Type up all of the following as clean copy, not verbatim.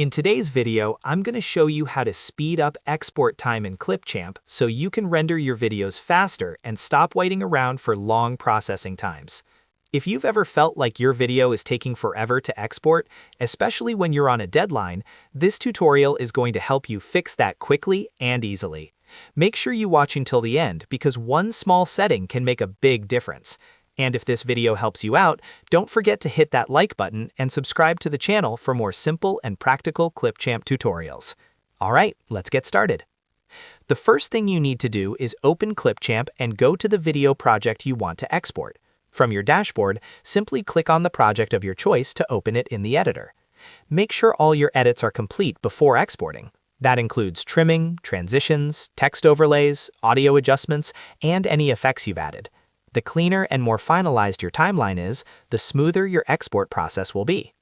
In today's video, I'm going to show you how to speed up export time in Clipchamp so you can render your videos faster and stop waiting around for long processing times. If you've ever felt like your video is taking forever to export, especially when you're on a deadline, this tutorial is going to help you fix that quickly and easily. Make sure you watch until the end because one small setting can make a big difference. And if this video helps you out, don't forget to hit that like button and subscribe to the channel for more simple and practical Clipchamp tutorials. Alright, let's get started. The first thing you need to do is open Clipchamp and go to the video project you want to export. From your dashboard, simply click on the project of your choice to open it in the editor. Make sure all your edits are complete before exporting. That includes trimming, transitions, text overlays, audio adjustments, and any effects you've added. The cleaner and more finalized your timeline is, the smoother your export process will be.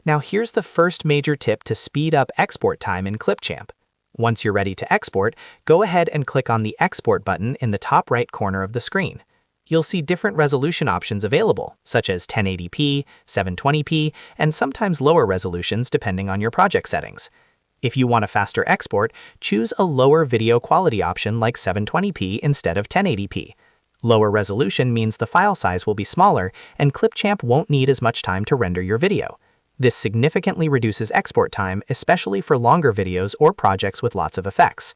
Now here's the first major tip to speed up export time in Clipchamp. Once you're ready to export, go ahead and click on the Export button in the top right corner of the screen. You'll see different resolution options available, such as 1080p, 720p, and sometimes lower resolutions depending on your project settings. If you want a faster export, choose a lower video quality option like 720p instead of 1080p. Lower resolution means the file size will be smaller and Clipchamp won't need as much time to render your video. This significantly reduces export time, especially for longer videos or projects with lots of effects.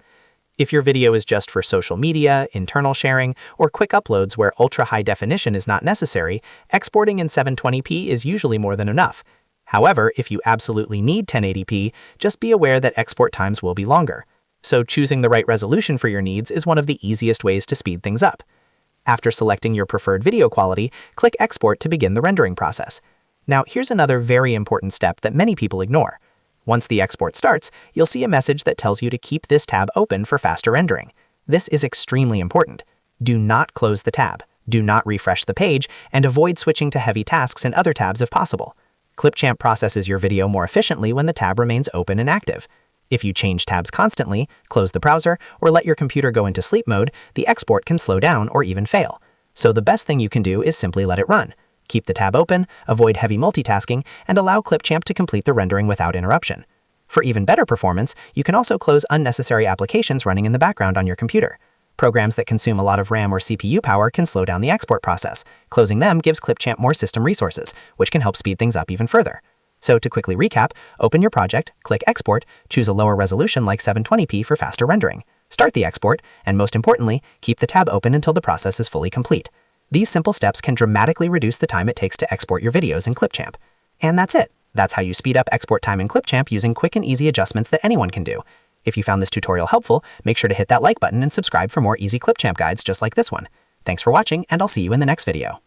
If your video is just for social media, internal sharing, or quick uploads where ultra-high definition is not necessary, exporting in 720p is usually more than enough. However, if you absolutely need 1080p, just be aware that export times will be longer. So choosing the right resolution for your needs is one of the easiest ways to speed things up. After selecting your preferred video quality, click Export to begin the rendering process. Now, here's another very important step that many people ignore. Once the export starts, you'll see a message that tells you to keep this tab open for faster rendering. This is extremely important. Do not close the tab, do not refresh the page, and avoid switching to heavy tasks in other tabs if possible. Clipchamp processes your video more efficiently when the tab remains open and active. If you change tabs constantly, close the browser, or let your computer go into sleep mode, the export can slow down or even fail. So the best thing you can do is simply let it run. Keep the tab open, avoid heavy multitasking, and allow Clipchamp to complete the rendering without interruption. For even better performance, you can also close unnecessary applications running in the background on your computer. Programs that consume a lot of RAM or CPU power can slow down the export process. Closing them gives Clipchamp more system resources, which can help speed things up even further. So to quickly recap, open your project, click Export, choose a lower resolution like 720p for faster rendering. Start the export, and most importantly, keep the tab open until the process is fully complete. These simple steps can dramatically reduce the time it takes to export your videos in Clipchamp. And that's it. That's how you speed up export time in Clipchamp using quick and easy adjustments that anyone can do. If you found this tutorial helpful, make sure to hit that like button and subscribe for more easy Clipchamp guides just like this one. Thanks for watching, and I'll see you in the next video.